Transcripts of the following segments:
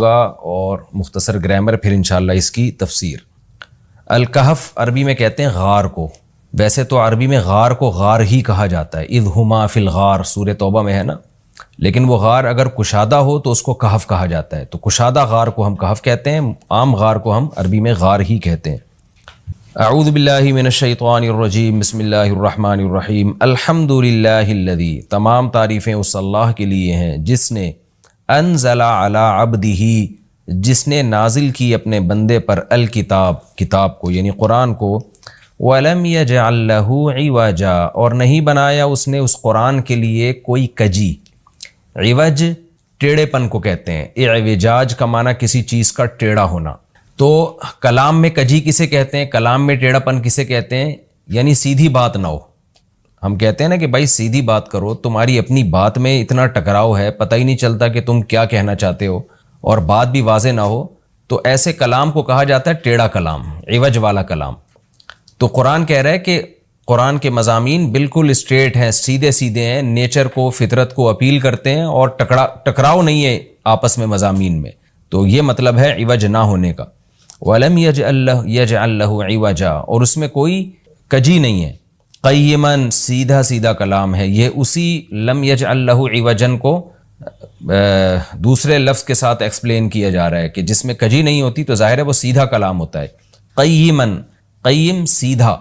اور مختصر گرامر، پھر انشاءاللہ اس کی تفسیر۔ الکہف عربی میں کہتے ہیں غار کو، ویسے تو عربی میں غار کو غار ہی کہا جاتا ہے، اذ ہما فی الغار سورہ توبہ میں ہے نا، لیکن وہ غار اگر کشادہ ہو تو اس کو کہف کہا جاتا ہے، تو کشادہ غار کو ہم کہف کہتے ہیں، عام غار کو ہم عربی میں غار ہی کہتے ہیں۔ اعوذ باللہ من الشیطان الرجیم، بسم اللہ الرحمن الرحیم۔ الحمد للہ الذی، تمام تعریفیں اس اللہ کے لیے ہیں جس نے انزل علی عبدہ، جس نے نازل کی اپنے بندے پر الکتاب، کتاب کو یعنی قرآن کو، وَلَمْ يَجْعَلْ لَهُ عِوَجًا، اور نہیں بنایا اس نے اس قرآن کے لیے کوئی کجی۔ عوج ٹیڑھے پن کو کہتے ہیں، اعوجاج کا معنی کسی چیز کا ٹیڑھا ہونا۔ تو کلام میں کجی کسے کہتے ہیں، کلام میں ٹیڑھا پن کسے کہتے ہیں، یعنی سیدھی بات نہ ہو۔ ہم کہتے ہیں نا کہ بھائی سیدھی بات کرو، تمہاری اپنی بات میں اتنا ٹکراؤ ہے، پتہ ہی نہیں چلتا کہ تم کیا کہنا چاہتے ہو، اور بات بھی واضح نہ ہو، تو ایسے کلام کو کہا جاتا ہے ٹیڑھا کلام، عوج والا کلام۔ تو قرآن کہہ رہا ہے کہ قرآن کے مضامین بالکل اسٹریٹ ہیں، سیدھے سیدھے ہیں، نیچر کو، فطرت کو اپیل کرتے ہیں، اور ٹکراؤ نہیں ہے آپس میں مضامین میں، تو یہ مطلب ہے عوج نہ ہونے کا۔ وَلَمْ يَجْعَلْ لَهُ عِوَجًا، اور اس میں کوئی کجی نہیں ہے۔ قیماً، سیدھا سیدھا کلام ہے، یہ اسی لم یجعل لہ عوجن کو دوسرے لفظ کے ساتھ ایکسپلین کیا جا رہا ہے کہ جس میں کجی نہیں ہوتی تو ظاہر ہے وہ سیدھا کلام ہوتا ہے۔ قیماً، قیم سیدھا،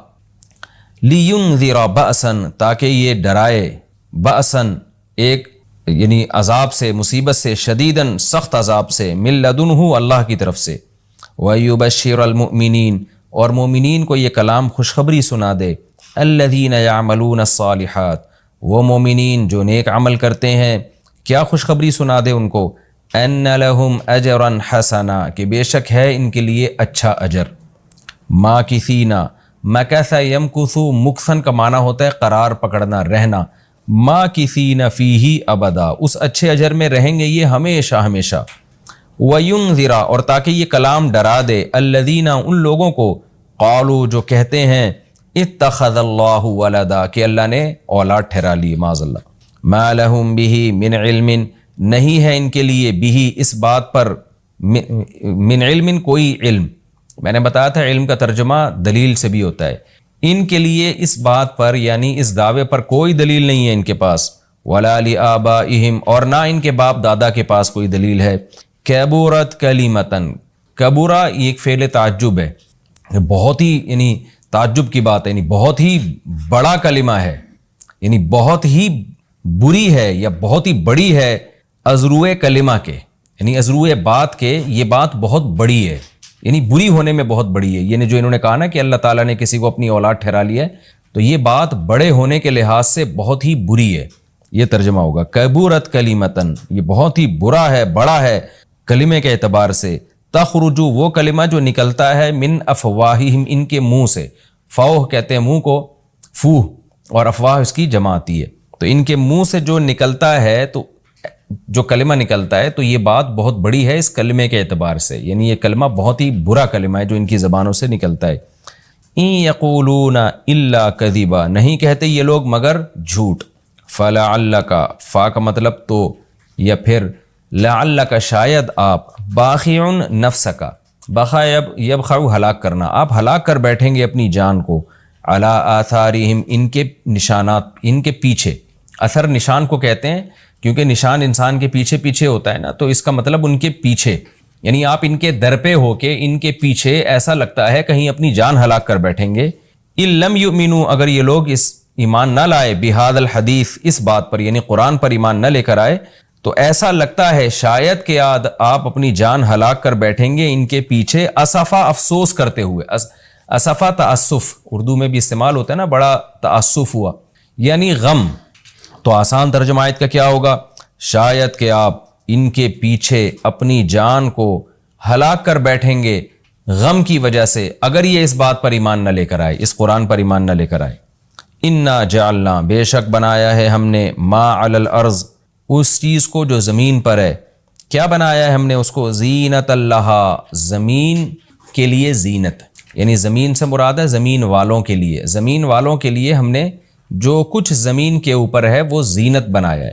لینذر بأساً، تاکہ یہ ڈرائے، بأساً ایک یعنی عذاب سے، مصیبت سے، شدیداً سخت عذاب سے، من لدنہ اللہ کی طرف سے، ویبشر المؤمنین، اور مومنین کو یہ کلام خوشخبری سنا دے، الذین یعملون الصالحات، وہ مومنین جو نیک عمل کرتے ہیں، کیا خوشخبری سنا دے ان کو، ان لہم اجرا حسنا، کہ بے شک ہے ان کے لیے اچھا اجر۔ ماکثین، مکث یمکث، مکثن کا معنی ہوتا ہے قرار پکڑنا، رہنا، ماکثین فیہ ابدا، اس اچھے اجر میں رہیں گے یہ ہمیشہ ہمیشہ۔ وینذر، اور تاکہ یہ کلام ڈرا دے، الذین، ان لوگوں کو، قالوا، جو کہتے ہیں، اتخذ اللہ ولدا، کہ اللہ نے اولاد ٹھہرا لی، معاذ اللہ۔ ما لہم بہ من علم، نہیں ہے ان کے لیے بہ، اس بات پر، من علم، کوئی علم۔ میں نے بتایا تھا علم کا ترجمہ دلیل سے بھی ہوتا ہے۔ ان کے لیے اس بات پر یعنی اس دعوے پر کوئی دلیل نہیں ہے ان کے پاس، ولا لآبائہم، اور نہ ان کے باپ دادا کے پاس کوئی دلیل ہے۔ کبورت کلمتن، کبورہ یہ ایک فعل تعجب ہے، بہت ہی یعنی تعجب کی بات ہے، یعنی بہت ہی بڑا کلمہ ہے، یعنی بہت ہی بری ہے یا بہت ہی بڑی ہے، ازروئے کلمہ کے، یعنی ازروئے بات کے، یہ بات بہت بڑی ہے، یعنی بری ہونے میں بہت بڑی ہے۔ یعنی جو انہوں نے کہا نا کہ اللہ تعالیٰ نے کسی کو اپنی اولاد ٹھہرا لیا ہے، تو یہ بات بڑے ہونے کے لحاظ سے بہت ہی بری ہے، یہ ترجمہ ہوگا۔ کبورت کلمتن، یہ بہت ہی برا ہے، بڑا ہے کلمے کے اعتبار سے، تخرجو، وہ کلمہ جو نکلتا ہے، من افواہہم، ان کے منہ سے، فوہ کہتے ہیں منہ کو، فوہ، اور افواہ اس کی جمع آتی ہے، تو ان کے منہ سے جو نکلتا ہے، تو جو کلمہ نکلتا ہے، تو یہ بات بہت بڑی ہے اس کلمے کے اعتبار سے، یعنی یہ کلمہ بہت ہی برا کلمہ ہے جو ان کی زبانوں سے نکلتا ہے۔ ان یقولون الا کذبا، نہیں کہتے یہ لوگ مگر جھوٹ۔ فلعلک، فا کا مطلب تو یا پھر لعلک، شاید آپ، باخع نفسک، بخا یبخع ہلاک کرنا، آپ ہلاک کر بیٹھیں گے اپنی جان کو، علی آثارہم، ان کے نشانات، ان کے پیچھے، اثر نشان کو کہتے ہیں کیونکہ نشان انسان کے پیچھے پیچھے ہوتا ہے نا، تو اس کا مطلب ان کے پیچھے، یعنی آپ ان کے در پہ ہو کے ان کے پیچھے ایسا لگتا ہے کہیں اپنی جان ہلاک کر بیٹھیں گے۔ ان لم یؤمنوا، اگر یہ لوگ اس ایمان نہ لائے، بہذا الحدیث، اس بات پر یعنی قرآن پر ایمان نہ لے کر آئے، تو ایسا لگتا ہے شاید کہ آپ اپنی جان ہلاک کر بیٹھیں گے ان کے پیچھے، اسفا، افسوس کرتے ہوئے، اسفا تأسف اردو میں بھی استعمال ہوتا ہے نا، بڑا تأسف ہوا یعنی غم، تو آسان ترجمہ آیت کا کیا ہوگا، شاید کہ آپ ان کے پیچھے اپنی جان کو ہلاک کر بیٹھیں گے غم کی وجہ سے، اگر یہ اس بات پر ایمان نہ لے کر آئے، اس قرآن پر ایمان نہ لے کر آئے۔ انا جعلنا، بے شک بنایا ہے ہم نے، ما علی الارض، اس چیز کو جو زمین پر ہے، کیا بنایا ہے ہم نے اس کو، زینت اللہ، زمین کے لیے زینت، یعنی زمین سے مراد ہے زمین والوں کے لیے، زمین والوں کے لیے ہم نے جو کچھ زمین کے اوپر ہے وہ زینت بنایا ہے۔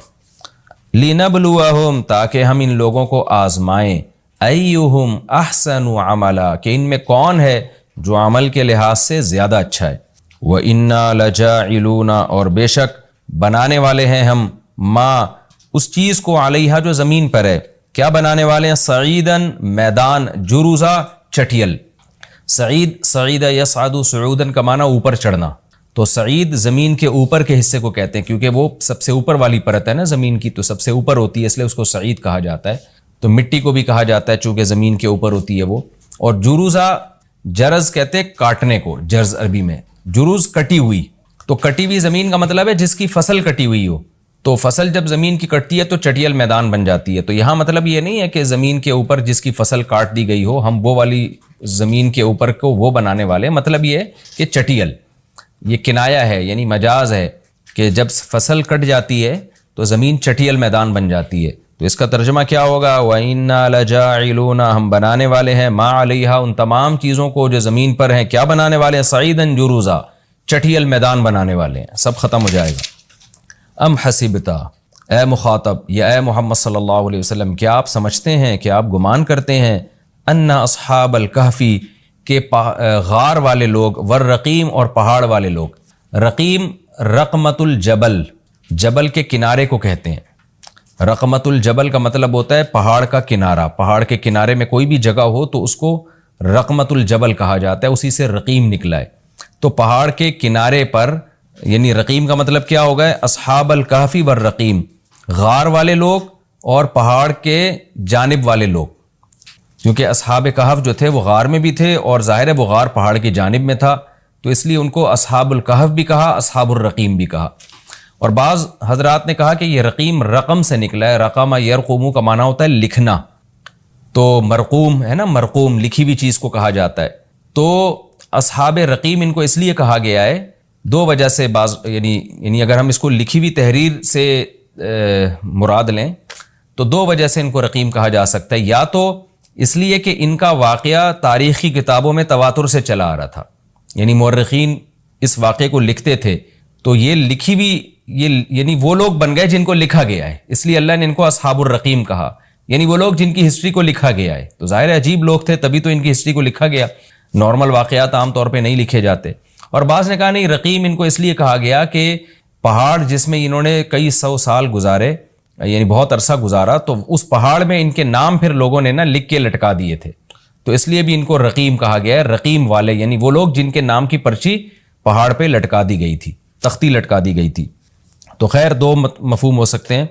لِنَبْلُوَهُمْ، تاکہ ہم ان لوگوں کو آزمائیں، ایہم احسن عملا، کہ ان میں کون ہے جو عمل کے لحاظ سے زیادہ اچھا ہے، وَإِنَّا لَجَاعِلُونَ، اور بے شک بنانے والے ہیں ہم، ما اس چیز کو، علیہا جو زمین پر ہے، کیا بنانے والے ہیں، سعیدن میدان، جروزا چٹیل، سعید یصعد صعودن کا معنی اوپر چڑھنا، تو سعید زمین کے اوپر کے حصے کو کہتے ہیں، کیونکہ وہ سب سے اوپر والی پرت ہے نا زمین کی، تو سب سے اوپر ہوتی ہے، اس لیے اس کو سعید کہا جاتا ہے۔ تو مٹی کو بھی کہا جاتا ہے چونکہ زمین کے اوپر ہوتی ہے وہ۔ اور جروزا، جرز کہتے ہیں کاٹنے کو، جرز عربی میں، جروز کٹی ہوئی، تو کٹی ہوئی زمین کا مطلب ہے جس کی فصل کٹی ہوئی ہو، تو فصل جب زمین کی کٹتی ہے تو چٹیل میدان بن جاتی ہے۔ تو یہاں مطلب یہ نہیں ہے کہ زمین کے اوپر جس کی فصل کاٹ دی گئی ہو، ہم وہ والی زمین کے اوپر کو وہ بنانے والے، مطلب یہ ہے کہ چٹیل، یہ کنایا ہے یعنی مجاز ہے کہ جب فصل کٹ جاتی ہے تو زمین چٹیل میدان بن جاتی ہے۔ تو اس کا ترجمہ کیا ہوگا، وَإِنَّا لَجَاعِلُونَ، ہم بنانے والے ہیں، ما علیہا ان تمام چیزوں کو جو زمین پر ہیں، کیا بنانے والے ہیں، سعیدن جروزا چٹیل میدان بنانے والے ہیں۔ سب ختم ہو جائے گا۔ ام حسبتا، اے مخاطب یا اے محمد صلی اللہ علیہ وسلم، کیا آپ سمجھتے ہیں، کیا آپ گمان کرتے ہیں، ان اصحاب الکہفی، کہ غار والے لوگ، والرقیم اور پہاڑ والے لوگ، رقیم رقمت الجبل، جبل کے کنارے کو کہتے ہیں۔ رقمت الجبل کا مطلب ہوتا ہے پہاڑ کا کنارہ، پہاڑ کے کنارے میں کوئی بھی جگہ ہو تو اس کو رقمت الجبل کہا جاتا ہے، اسی سے رقیم نکلا ہے۔ تو پہاڑ کے کنارے پر، یعنی رقیم کا مطلب کیا ہوگا، اصحاب الکہفی والرقیم، غار والے لوگ اور پہاڑ کے جانب والے لوگ، کیونکہ اصحاب کہف جو تھے وہ غار میں بھی تھے اور ظاہر ہے وہ غار پہاڑ کی جانب میں تھا، تو اس لیے ان کو اصحاب الکہف بھی کہا، اصحاب الرقیم بھی کہا۔ اور بعض حضرات نے کہا کہ یہ رقیم رقم سے نکلا ہے، رقم یرقوم کا معنی ہوتا ہے لکھنا، تو مرقوم ہے نا، مرقوم لکھی ہوئی چیز کو کہا جاتا ہے۔ تو اصحاب رقیم ان کو اس لیے کہا گیا ہے دو وجہ سے، بعض یعنی اگر ہم اس کو لکھی ہوئی تحریر سے مراد لیں تو دو وجہ سے ان کو رقیم کہا جا سکتا ہے، یا تو اس لیے کہ ان کا واقعہ تاریخی کتابوں میں تواتر سے چلا آ رہا تھا، یعنی مورخین اس واقعے کو لکھتے تھے، تو یہ لکھی ہوئی یعنی وہ لوگ بن گئے جن کو لکھا گیا ہے، اس لیے اللہ نے ان کو اصحاب الرقیم کہا، یعنی وہ لوگ جن کی ہسٹری کو لکھا گیا ہے۔ تو ظاہر ہے عجیب لوگ تھے تبھی تو ان کی ہسٹری کو لکھا گیا، نارمل واقعات عام طور پہ نہیں لکھے جاتے۔ اور بعض نے کہا نہیں، رقیم ان کو اس لیے کہا گیا کہ پہاڑ جس میں انہوں نے کئی سو سال گزارے، یعنی بہت عرصہ گزارا، تو اس پہاڑ میں ان کے نام پھر لوگوں نے لکھ کے لٹکا دیے تھے، تو اس لیے بھی ان کو رقیم کہا گیا ہے، رقیم والے، یعنی وہ لوگ جن کے نام کی پرچی پہاڑ پہ لٹکا دی گئی تھی، تختی لٹکا دی گئی تھی۔ تو خیر دو مفہوم ہو سکتے ہیں،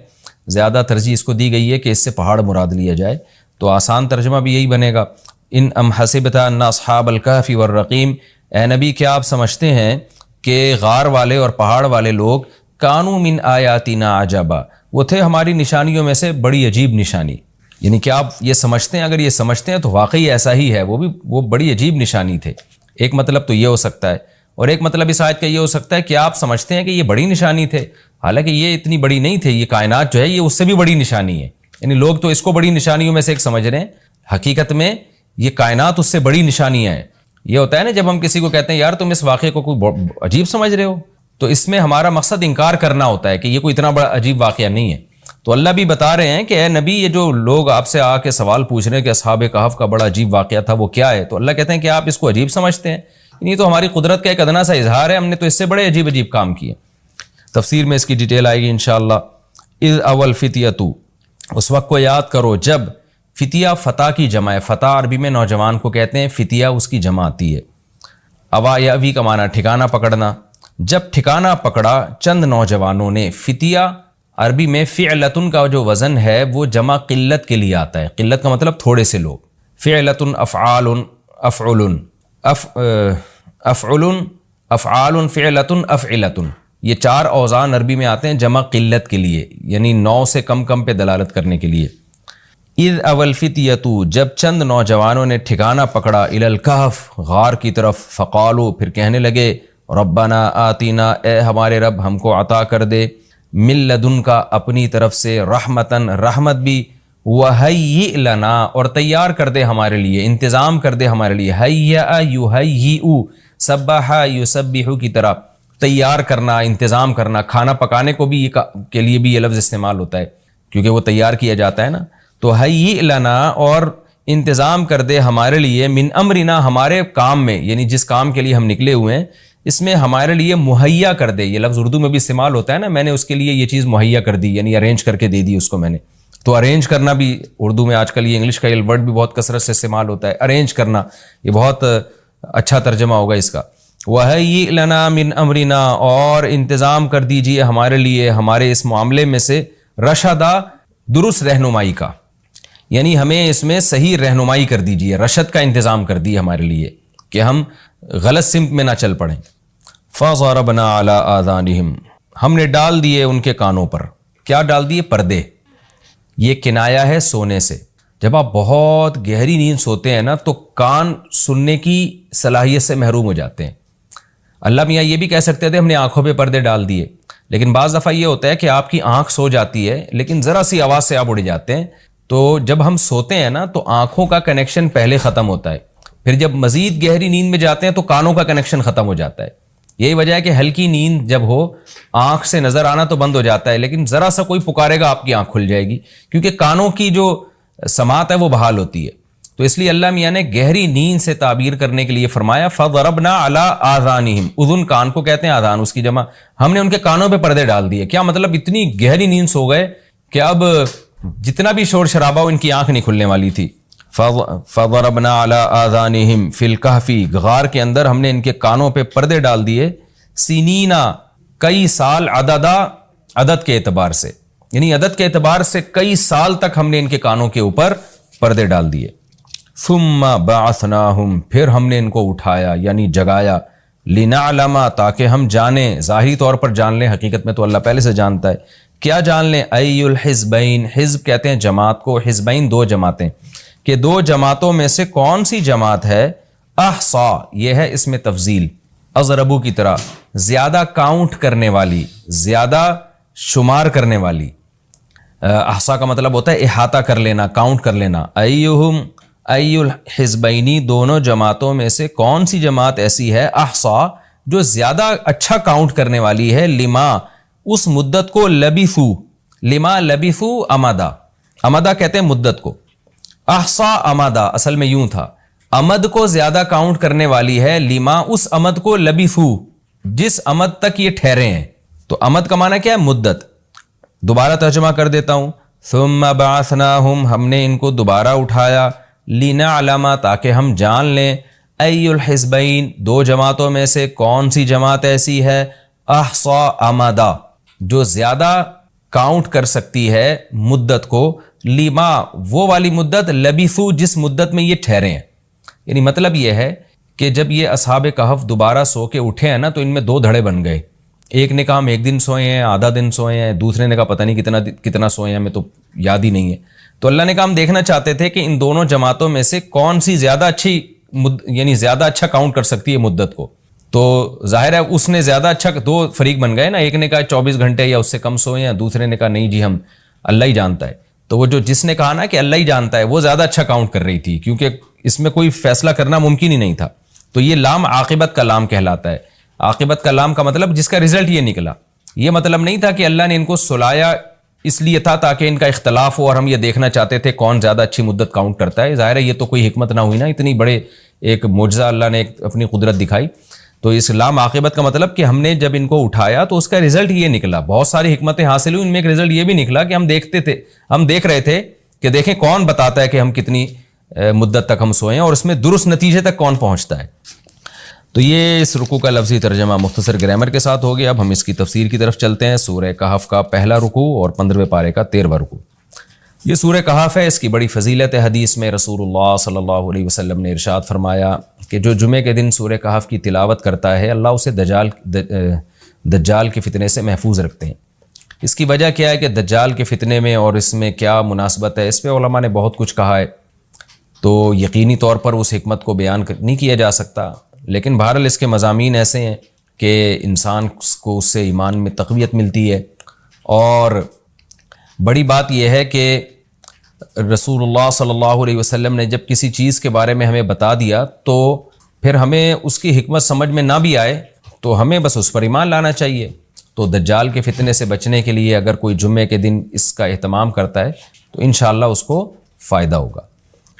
زیادہ ترجیح اس کو دی گئی ہے کہ اس سے پہاڑ مراد لیا جائے، تو آسان ترجمہ بھی یہی بنے گا، ان ام حسبت ان اصحاب الکہف والرقیم، اے نبی کیا آپ سمجھتے ہیں کہ غار والے اور پہاڑ والے لوگ، کانوا من آیاتنا عجبا، وہ تھے ہماری نشانیوں میں سے بڑی عجیب نشانی، یعنی کہ آپ یہ سمجھتے ہیں، اگر یہ سمجھتے ہیں تو واقعی ایسا ہی ہے، وہ بڑی عجیب نشانی تھے۔ ایک مطلب تو یہ ہو سکتا ہے، اور ایک مطلب اس آیت کا یہ ہو سکتا ہے کہ آپ سمجھتے ہیں کہ یہ بڑی نشانی تھے، حالانکہ یہ اتنی بڑی نہیں تھے، یہ کائنات جو ہے یہ اس سے بھی بڑی نشانی ہے، یعنی لوگ تو اس کو بڑی نشانیوں میں سے ایک سمجھ رہے ہیں، حقیقت میں یہ کائنات اس سے بڑی نشانیاں ہیں۔ یہ ہوتا ہے نا جب ہم کسی کو کہتے ہیں یار تم اس واقعے کو کوئی عجیب سمجھ رہے ہو، تو اس میں ہمارا مقصد انکار کرنا ہوتا ہے کہ یہ کوئی اتنا بڑا عجیب واقعہ نہیں ہے۔ تو اللہ بھی بتا رہے ہیں کہ اے نبی، یہ جو لوگ آپ سے آ کے سوال پوچھ رہے ہیں کہ اصحاب کہف کا بڑا عجیب واقعہ تھا وہ کیا ہے، تو اللہ کہتے ہیں کہ آپ اس کو عجیب سمجھتے ہیں، یہ تو ہماری قدرت کا ایک ادنا سا اظہار ہے، ہم نے تو اس سے بڑے عجیب عجیب کام کیے۔ تفسیر میں اس کی ڈیٹیل آئے گی انشاءاللہ۔ اذ اول فتیتو، اس وقت کو یاد کرو جب، فتیہ فتح کی جمع ہے، فتح عربی میں نوجوان کو کہتے ہیں، فتیہ اس کی جمع آتی ہے۔ اوا یا وی کا معنی ٹھکانہ پکڑنا، جب ٹھکانہ پکڑا چند نوجوانوں نے، فتیہ عربی میں فعلتن کا جو وزن ہے وہ جمع قلت کے لیے آتا ہے، قلت کا مطلب تھوڑے سے لوگ، فعلتن افعال، افعلن، افعلن، افعال، فعلتن، افعلتن، یہ چار اوزان عربی میں آتے ہیں جمع قلت کے لیے، یعنی 9 سے کم پہ دلالت کرنے کے لیے۔ اذ اول فتیتو، جب چند نوجوانوں نے ٹھکانہ پکڑا، الی الکہف، غار کی طرف، فقالو، پھر کہنے لگے، ربنا آتینا، اے ہمارے رب ہم کو عطا کر دے، من لدن کا، اپنی طرف سے، رحمتن، رحمت بھی، وہیئ لنا، اور تیار کر دے ہمارے لیے، انتظام کر دے ہمارے لیے، ہیئ یہیئ، سبح یسبح کی طرح، تیار کرنا، انتظام کرنا، کھانا پکانے کو بھی کے لیے بھی یہ لفظ استعمال ہوتا ہے کیونکہ وہ تیار کیا جاتا ہے نا، تو ہیئ لنا، اور انتظام کر دے ہمارے لیے من امرنا ہمارے کام میں، یعنی جس کام کے لیے ہم نکلے ہوئے ہیں اس میں ہمارے لیے مہیا کر دے. یہ لفظ اردو میں بھی استعمال ہوتا ہے نا، میں نے اس کے لیے یہ چیز مہیا کر دی، یعنی ارینج کر کے دے دی اس کو میں نے. تو ارینج کرنا بھی اردو میں آج کل یہ انگلش کا یہ ورڈ بھی بہت کثرت سے استعمال ہوتا ہے، ارینج کرنا. یہ بہت اچھا ترجمہ ہوگا اس کا. وَهَيِّئْ لَنَا مِنْ أَمْرِنَا، اور انتظام کر دیجئے ہمارے لیے ہمارے اس معاملے میں سے رشدا، درست رہنمائی کا، یعنی ہمیں اس میں صحیح رہنمائی کر دیجئے، رشد کا انتظام کر دیے ہمارے لیے کہ ہم غلط سمت میں نہ چل پڑیں. فَضَرَبْنَا عَلَىٰ آذَانِهِمْ، ہم نے ڈال دیے ان کے کانوں پر. کیا ڈال دیے؟ پردے. یہ کنایا ہے سونے سے. جب آپ بہت گہری نیند سوتے ہیں نا تو کان سننے کی صلاحیت سے محروم ہو جاتے ہیں. اللہ میاں یہ بھی کہہ سکتے تھے ہم نے آنکھوں پہ پردے ڈال دیے، لیکن بعض دفعہ یہ ہوتا ہے کہ آپ کی آنکھ سو جاتی ہے لیکن ذرا سی آواز سے آپ اڑ جاتے ہیں. تو جب ہم سوتے ہیں نا تو آنکھوں کا کنیکشن پہلے ختم ہوتا ہے، پھر جب مزید گہری نیند میں جاتے ہیں تو کانوں کا کنیکشن ختم ہو جاتا ہے. یہی وجہ ہے کہ ہلکی نیند جب ہو آنکھ سے نظر آنا تو بند ہو جاتا ہے، لیکن ذرا سا کوئی پکارے گا آپ کی آنکھ کھل جائے گی، کیونکہ کانوں کی جو سماعت ہے وہ بحال ہوتی ہے. تو اس لیے اللہ میاں نے گہری نیند سے تعبیر کرنے کے لیے فرمایا فَضَرَبْنَا عَلَىٰ آذَانِهِمْ. اذن کان کو کہتے ہیں، آذان اس کی جمع. ہم نے ان کے کانوں پہ پردے ڈال دیے. کیا مطلب؟ اتنی گہری نیند سو گئے کہ اب جتنا بھی شور شرابہ ہو ان کی آنکھ نہیں کھلنے والی تھی. فَضَرَبْنَا عَلَىٰ آذَانِهِمْ فِي الْكَهْفِ، غار کے اندر ہم نے ان کے کانوں پہ پردے ڈال دیے. سینینا، کئی سال، عدد کے اعتبار سے، یعنی عدد کے اعتبار سے کئی سال تک ہم نے ان کے کانوں کے اوپر پردے ڈال دیے. ثم بعثناہم، پھر ہم نے ان کو اٹھایا یعنی جگایا. لنعلم، تاکہ ہم جانیں، ظاہری طور پر جان لیں، حقیقت میں تو اللہ پہلے سے جانتا ہے. کیا جان لیں؟ ای الحزبین، حزب کہتے ہیں جماعت کو، حزبین دو جماعتیں، کہ دو جماعتوں میں سے کون سی جماعت ہے احصا، یہ ہے اس میں تفضیل، اضربو کی طرح، زیادہ کاؤنٹ کرنے والی، زیادہ شمار کرنے والی. احصا کا مطلب ہوتا ہے احاطہ کر لینا، کاؤنٹ کر لینا. ایہم ای الحزبینی، دونوں جماعتوں میں سے کون سی جماعت ایسی ہے احصا جو زیادہ اچھا کاؤنٹ کرنے والی ہے، لما، اس مدت کو، لبثو، لما لبثو امدا، امدا کہتے ہیں مدت کو، احصا امدا اصل میں یوں تھا، امد کو زیادہ کاؤنٹ کرنے والی ہے، لما اس امد کو، لبثو جس امد تک یہ ٹھہرے ہیں. تو امد کا معنی کیا ہے؟ مدت. دوبارہ ترجمہ کر دیتا ہوں. ثم بعثناہم، ہم نے ان کو دوبارہ اٹھایا، لنعلم، تاکہ ہم جان لیں، ای الحزبین، دو جماعتوں میں سے کون سی جماعت ایسی ہے احصا امدا، جو زیادہ کاؤنٹ کر سکتی ہے مدت کو، لما وہ والی مدت، لبثو جس مدت میں یہ ٹھہرے ہیں. یعنی مطلب یہ ہے کہ جب یہ اصحاب کہف دوبارہ سو کے اٹھے ہیں نا تو ان میں دو دھڑے بن گئے. ایک نے کہا ہم ایک دن سوئے ہیں، آدھا دن سوئے ہیں، دوسرے نے کہا پتہ نہیں کتنا سوئے ہیں، ہمیں تو یاد ہی نہیں ہے. تو اللہ نے کہا ہم دیکھنا چاہتے تھے کہ ان دونوں جماعتوں میں سے کون سی زیادہ اچھی یعنی زیادہ اچھا کاؤنٹ کر سکتی ہے مدت کو. تو ظاہر ہے اس نے زیادہ اچھا، دو فریق بن گئے نا، ایک نے کہا 24 گھنٹے یا اس سے کم سوئے ہیں، دوسرے نے کہا نہیں جی ہم اللہ ہی جانتا ہے. تو وہ جس نے کہا نا کہ اللہ ہی جانتا ہے وہ زیادہ اچھا کاؤنٹ کر رہی تھی، کیونکہ اس میں کوئی فیصلہ کرنا ممکن ہی نہیں تھا. تو یہ لام عاقبت کا لام کہلاتا ہے. عاقبت کا لام کا مطلب جس کا رزلٹ یہ نکلا. یہ مطلب نہیں تھا کہ اللہ نے ان کو سلایا اس لیے تھا تاکہ ان کا اختلاف ہو اور ہم یہ دیکھنا چاہتے تھے کون زیادہ اچھی مدت کاؤنٹ کرتا ہے. ظاہر ہے یہ تو کوئی حکمت نہ ہوئی نا، اتنی بڑے ایک معجزہ اللہ نے اپنی قدرت دکھائی. تو اس لام عاقبت کا مطلب کہ ہم نے جب ان کو اٹھایا تو اس کا رزلٹ یہ نکلا. بہت ساری حکمتیں حاصل ہوئی، ان میں ایک رزلٹ یہ بھی نکلا کہ ہم دیکھ رہے تھے کہ دیکھیں کون بتاتا ہے کہ ہم کتنی مدت تک ہم سوئے ہیں اور اس میں درست نتیجے تک کون پہنچتا ہے. تو یہ اس رکوع کا لفظی ترجمہ مختصر گرامر کے ساتھ ہو گیا. اب ہم اس کی تفسیر کی طرف چلتے ہیں. سورہ کہف کا پہلا رکوع اور 15ویں پارے کا 13واں رکوع. یہ سورہ کہف ہے، اس کی بڑی فضیلت ہے. حدیث میں رسول اللہ صلی اللہ علیہ وسلم نے ارشاد فرمایا کہ جو جمعے کے دن سورہ کہف کی تلاوت کرتا ہے اللہ اسے دجال کے فتنے سے محفوظ رکھتے ہیں. اس کی وجہ کیا ہے کہ دجال کے فتنے میں اور اس میں کیا مناسبت ہے، اس پہ علماء نے بہت کچھ کہا ہے. تو یقینی طور پر اس حکمت کو بیان نہیں کیا جا سکتا، لیکن بہرحال اس کے مضامین ایسے ہیں کہ انسان کو اس سے ایمان میں تقویت ملتی ہے. اور بڑی بات یہ ہے کہ رسول اللہ صلی اللہ علیہ وسلم نے جب کسی چیز کے بارے میں ہمیں بتا دیا تو پھر ہمیں اس کی حکمت سمجھ میں نہ بھی آئے تو ہمیں بس اس پر ایمان لانا چاہیے. تو دجال کے فتنے سے بچنے کے لیے اگر کوئی جمعے کے دن اس کا اہتمام کرتا ہے تو انشاءاللہ اس کو فائدہ ہوگا.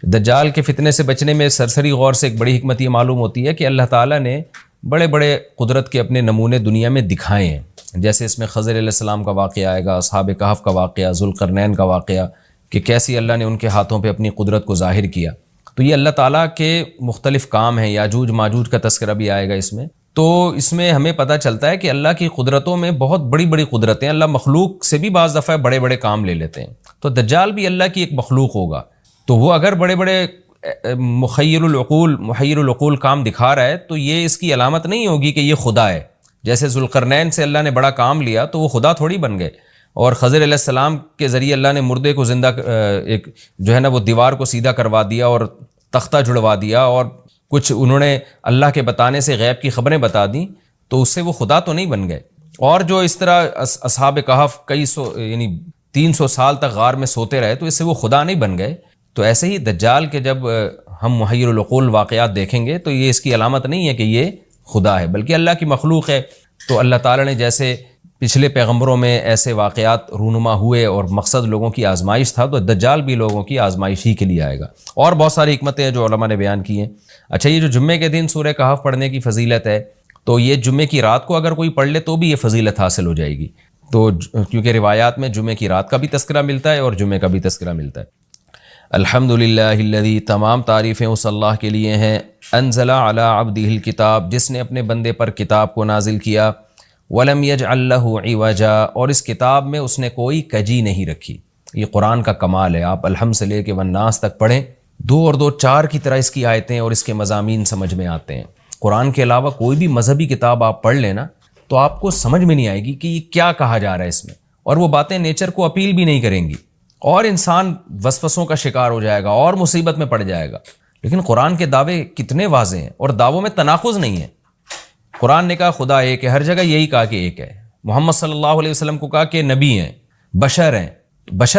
دجال کے فتنے سے بچنے میں سرسری غور سے ایک بڑی حکمت یہ معلوم ہوتی ہے کہ اللہ تعالیٰ نے بڑے بڑے قدرت کے اپنے نمونے دنیا میں دکھائے ہیں. جیسے اس میں خضر علیہ السلام کا واقعہ آئے گا، اصحاب کہف کا واقعہ، ذوالقرنین کا واقعہ، کہ کیسی اللہ نے ان کے ہاتھوں پہ اپنی قدرت کو ظاہر کیا. تو یہ اللہ تعالیٰ کے مختلف کام ہیں. یاجوج ماجوج کا تذکرہ بھی آئے گا اس میں. تو اس میں ہمیں پتہ چلتا ہے کہ اللہ کی قدرتوں میں بہت بڑی بڑی قدرتیں، اللہ مخلوق سے بھی بعض دفعہ بڑے بڑے کام لے لیتے ہیں. تو دجال بھی اللہ کی ایک مخلوق ہوگا، تو وہ اگر بڑے بڑے محیر العقول کام دکھا رہا ہے تو یہ اس کی علامت نہیں ہوگی کہ یہ خدا ہے. جیسے ذوالقرنین سے اللہ نے بڑا کام لیا تو وہ خدا تھوڑی بن گئے، اور خضر علیہ السلام کے ذریعے اللہ نے مردے کو زندہ ایک جو ہے نا وہ دیوار کو سیدھا کروا دیا اور تختہ جڑوا دیا، اور کچھ انہوں نے اللہ کے بتانے سے غیب کی خبریں بتا دیں، تو اس سے وہ خدا تو نہیں بن گئے. اور جو اس طرح اصحاب کہف کئی سو یعنی 300 سال تک غار میں سوتے رہے، تو اس سے وہ خدا نہیں بن گئے. تو ایسے ہی دجال کے جب ہم محیر العقول واقعات دیکھیں گے تو یہ اس کی علامت نہیں ہے کہ یہ خدا ہے، بلکہ اللہ کی مخلوق ہے. تو اللہ تعالیٰ نے جیسے پچھلے پیغمبروں میں ایسے واقعات رونما ہوئے اور مقصد لوگوں کی آزمائش تھا، تو دجال بھی لوگوں کی آزمائش ہی کے لیے آئے گا. اور بہت ساری حکمتیں ہیں جو علماء نے بیان کی ہیں. اچھا، یہ جو جمعے کے دن سورہ کہف پڑھنے کی فضیلت ہے، تو یہ جمعے کی رات کو اگر کوئی پڑھ لے تو بھی یہ فضیلت حاصل ہو جائے گی. تو کیونکہ روایات میں جمعے کی رات کا بھی تذکرہ ملتا ہے اور جمعے کا بھی تذکرہ ملتا ہے. الحمدللہ الذی، تمام تعریفیں اس اللہ کے لیے ہیں، انزل علی عبدہ الکتاب، جس نے اپنے بندے پر کتاب کو نازل کیا، ولم یجعل لہ عوجا، اور اس کتاب میں اس نے کوئی کجی نہیں رکھی. یہ قرآن کا کمال ہے. آپ الحمد سے لے کے والناس تک پڑھیں، 2 اور 2 4 کی طرح اس کی آیتیں اور اس کے مضامین سمجھ میں آتے ہیں. قرآن کے علاوہ کوئی بھی مذہبی کتاب آپ پڑھ لیں نا تو آپ کو سمجھ میں نہیں آئے گی کہ یہ کیا کہا جا رہا ہے اس میں، اور وہ باتیں نیچر کو اپیل بھی نہیں کریں گی، اور انسان وسوسوں کا شکار ہو جائے گا اور مصیبت میں پڑ جائے گا. لیکن قرآن کے دعوے کتنے واضح ہیں، اور دعووں میں تناقض نہیں ہے. قرآن نے کہا خدا ایک ہے، ہر جگہ یہی کہا کہ ایک ہے. محمد صلی اللہ علیہ وسلم کو کہا کہ نبی ہیں، بشر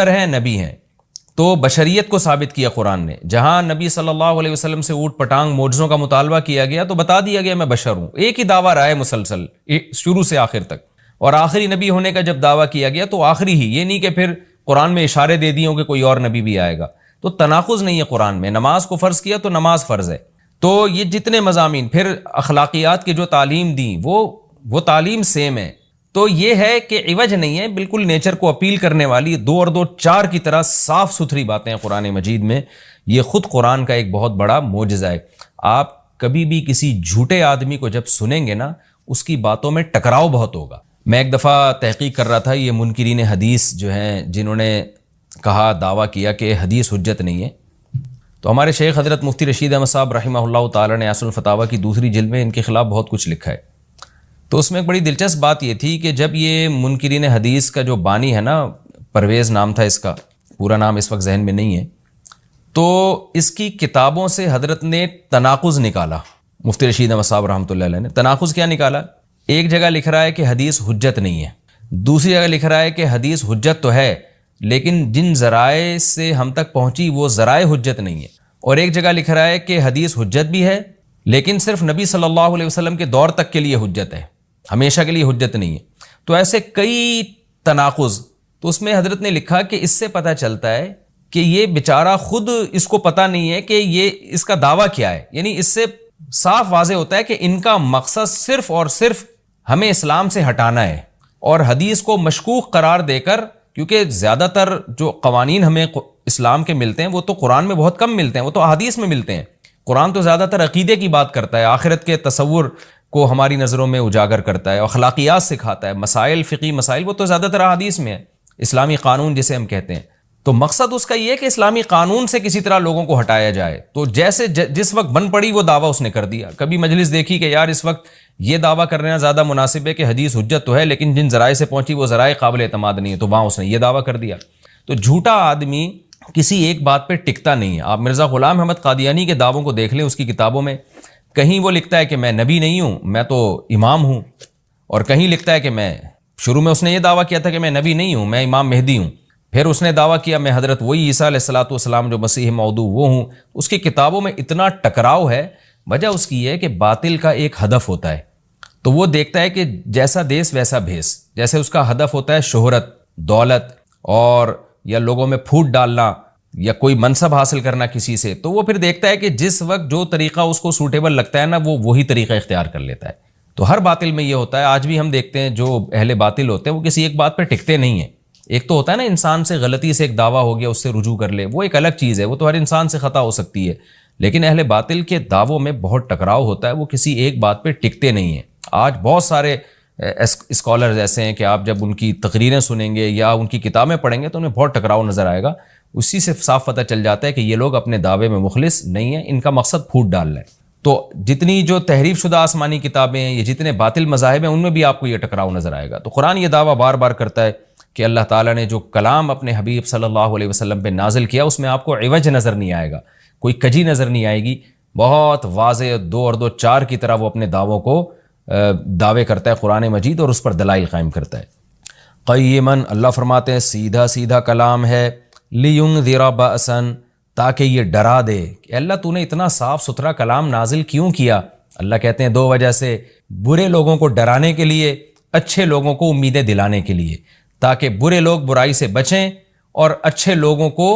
ہیں نبی ہیں. تو بشریت کو ثابت کیا قرآن نے. جہاں نبی صلی اللہ علیہ وسلم سے اوٹ پٹانگ معجزوں کا مطالبہ کیا گیا تو بتا دیا گیا میں بشر ہوں. ایک ہی دعویٰ رہا ہے مسلسل شروع سے آخر تک. اور آخری نبی ہونے کا جب دعویٰ کیا گیا تو آخری ہی، یہ نہیں کہ پھر قرآن میں اشارے دے دیے ہوں کہ کوئی اور نبی بھی آئے گا. تو تناقض نہیں ہے قرآن میں. نماز کو فرض کیا تو نماز فرض ہے. تو یہ جتنے مضامین، پھر اخلاقیات کی جو تعلیم دی وہ تعلیم سیم ہے. تو یہ ہے کہ عوج نہیں ہے، بالکل نیچر کو اپیل کرنے والی 2 اور 2 4 کی طرح صاف ستھری باتیں ہیں قرآن مجید میں. یہ خود قرآن کا ایک بہت بڑا معجزہ ہے. آپ کبھی بھی کسی جھوٹے آدمی کو جب سنیں گے نا، اس کی باتوں میں ٹکراؤ بہت ہوگا. میں ایک دفعہ تحقیق کر رہا تھا، یہ منکرین حدیث جو ہیں جنہوں نے کہا دعویٰ کیا کہ حدیث حجت نہیں ہے، تو ہمارے شیخ حضرت مفتی رشید احمد صاحب رحمہ اللہ تعالی نے اصل الفتاویٰ کی 2 جلد میں ان کے خلاف بہت کچھ لکھا ہے. تو اس میں ایک بڑی دلچسپ بات یہ تھی کہ جب یہ منکرین حدیث کا جو بانی ہے نا، پرویز نام تھا اس کا، پورا نام اس وقت ذہن میں نہیں ہے، تو اس کی کتابوں سے حضرت نے تناقض نکالا. مفتی رشید احمد صاحب رحمۃ اللہ علیہ نے تناقض کیا نکالا؟ ایک جگہ لکھ رہا ہے کہ حدیث حجت نہیں ہے، دوسری جگہ لکھ رہا ہے کہ حدیث حجت تو ہے لیکن جن ذرائع سے ہم تک پہنچی وہ ذرائع حجت نہیں ہے. اور ایک جگہ لکھ رہا ہے کہ حدیث حجت بھی ہے لیکن صرف نبی صلی اللہ علیہ وسلم کے دور تک کے لیے حجت ہے، ہمیشہ کے لیے حجت نہیں ہے. تو ایسے کئی تناقض. تو اس میں حضرت نے لکھا کہ اس سے پتہ چلتا ہے کہ یہ بیچارہ خود اس کو پتہ نہیں ہے کہ یہ اس کا دعویٰ کیا ہے. یعنی اس سے صاف واضح ہوتا ہے کہ ان کا مقصد صرف اور صرف ہمیں اسلام سے ہٹانا ہے، اور حدیث کو مشکوک قرار دے کر، کیونکہ زیادہ تر جو قوانین ہمیں اسلام کے ملتے ہیں وہ تو قرآن میں بہت کم ملتے ہیں، وہ تو احادیث میں ملتے ہیں. قرآن تو زیادہ تر عقیدے کی بات کرتا ہے، آخرت کے تصور کو ہماری نظروں میں اجاگر کرتا ہے، اخلاقیات سکھاتا ہے. مسائل، فقہی مسائل، وہ تو زیادہ تر احادیث میں ہے. اسلامی قانون جسے ہم کہتے ہیں، تو مقصد اس کا یہ ہے کہ اسلامی قانون سے کسی طرح لوگوں کو ہٹایا جائے. تو جیسے جس وقت بن پڑی وہ دعویٰ اس نے کر دیا. کبھی مجلس دیکھی کہ یار اس وقت یہ دعویٰ کرنا زیادہ مناسب ہے کہ حدیث حجت تو ہے لیکن جن ذرائع سے پہنچی وہ ذرائع قابل اعتماد نہیں ہے، تو وہاں اس نے یہ دعویٰ کر دیا. تو جھوٹا آدمی کسی ایک بات پہ ٹکتا نہیں ہے. آپ مرزا غلام احمد قادیانی کے دعووں کو دیکھ لیں اس کی کتابوں میں، کہیں وہ لکھتا ہے کہ میں نبی نہیں ہوں، میں تو امام ہوں، اور کہیں لکھتا ہے کہ میں، شروع میں اس نے یہ دعویٰ کیا تھا کہ میں نبی نہیں ہوں، میں امام مہدی ہوں. پھر اس نے دعویٰ کیا میں حضرت وہی عیسیٰ علیہ الصلوۃ والسلام جو مسیح موعود وہ ہوں. اس کی کتابوں میں اتنا ٹکراؤ ہے. وجہ اس کی ہے کہ باطل کا ایک ہدف ہوتا ہے، تو وہ دیکھتا ہے کہ جیسا دیس ویسا بھیس. جیسے اس کا ہدف ہوتا ہے شہرت، دولت، اور یا لوگوں میں پھوٹ ڈالنا، یا کوئی منصب حاصل کرنا کسی سے، تو وہ پھر دیکھتا ہے کہ جس وقت جو طریقہ اس کو سوٹیبل لگتا ہے نا، وہ وہی طریقہ اختیار کر لیتا ہے۔ تو ہر باطل میں یہ ہوتا ہے، آج بھی ہم دیکھتے ہیں جو اہل باطل ہوتے ہیں وہ کسی ایک بات پہ ٹکتے نہیں ہیں۔ ایک تو ہوتا ہے نا انسان سے غلطی سے ایک دعویٰ ہو گیا، اس سے رجوع کر لے، وہ ایک الگ چیز ہے، وہ تو ہر انسان سے خطا ہو سکتی ہے، لیکن اہل باطل کے دعووں میں بہت ٹکراؤ ہوتا ہے، وہ کسی ایک بات پہ ٹکتے نہیں ہیں۔ آج بہت سارے اسکالرز ایسے ہیں کہ آپ جب ان کی تقریریں سنیں گے یا ان کی کتابیں پڑھیں گے تو انہیں بہت ٹکراؤ نظر آئے گا، اسی سے صاف پتہ چل جاتا ہے کہ یہ لوگ اپنے دعوے میں مخلص نہیں ہیں، ان کا مقصد پھوٹ ڈالنا ہے۔ تو جتنی جو تحریف شدہ آسمانی کتابیں ہیں، یہ جتنے باطل مذاہب ہیں، ان میں بھی آپ کو یہ ٹکراؤ نظر آئے گا۔ تو قرآن یہ دعویٰ بار بار کرتا ہے کہ اللہ تعالیٰ نے جو کلام اپنے حبیب صلی اللہ علیہ وسلم پہ نازل کیا، اس میں آپ کو عوج نظر نہیں آئے گا، کوئی کجی نظر نہیں آئے گی، بہت واضح 2 اور 2 4 کی طرح وہ اپنے دعووں کو دعوے کرتا ہے قرآن مجید، اور اس پر دلائل قائم کرتا ہے۔ قیماً، اللہ فرماتے ہیں سیدھا سیدھا کلام ہے، لینذر بأسا، تاکہ یہ ڈرا دے کہ اللہ تو نے اتنا صاف ستھرا کلام نازل کیوں کیا؟ اللہ کہتے ہیں 2 وجہ سے، برے لوگوں کو ڈرانے کے لیے، اچھے لوگوں کو امیدیں دلانے کے لیے، تاکہ برے لوگ برائی سے بچیں اور اچھے لوگوں کو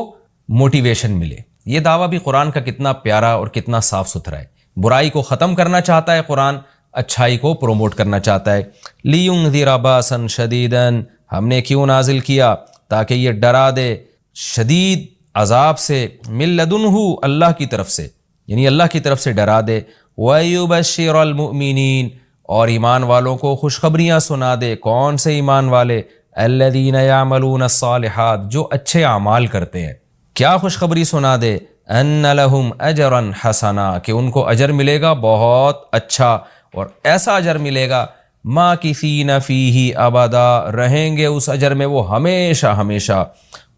موٹیویشن ملے۔ یہ دعویٰ بھی قرآن کا کتنا پیارا اور کتنا صاف ستھرا ہے۔ برائی کو ختم کرنا چاہتا ہے قرآن، اچھائی کو پروموٹ کرنا چاہتا ہے۔ لِيُنذِرَ بَأْسًا شَدِيدًا، ہم نے کیوں نازل کیا؟ تاکہ یہ ڈرا دے شدید عذاب سے، من لدنہ، اللہ کی طرف سے، یعنی اللہ کی طرف سے ڈرا دے، وَيُبَشِّرَ الْمُؤْمِنِينَ، اور ایمان والوں کو خوشخبریاں سنا دے۔ کون سے ایمان والے؟ الَّذِينَ يَعْمَلُونَ الصَّالِحَاتِ، جو اچھے اعمال کرتے ہیں۔ کیا خوشخبری سنا دے؟ أَنَّ لَهُمْ أَجْرًا حَسَنًا، کہ ان کو اجر ملے گا بہت اچھا، اور ایسا اجر ملے گا مَاكِثِينَ فِيهِ أَبَدًا، رہیں گے اس اجر میں وہ ہمیشہ ہمیشہ۔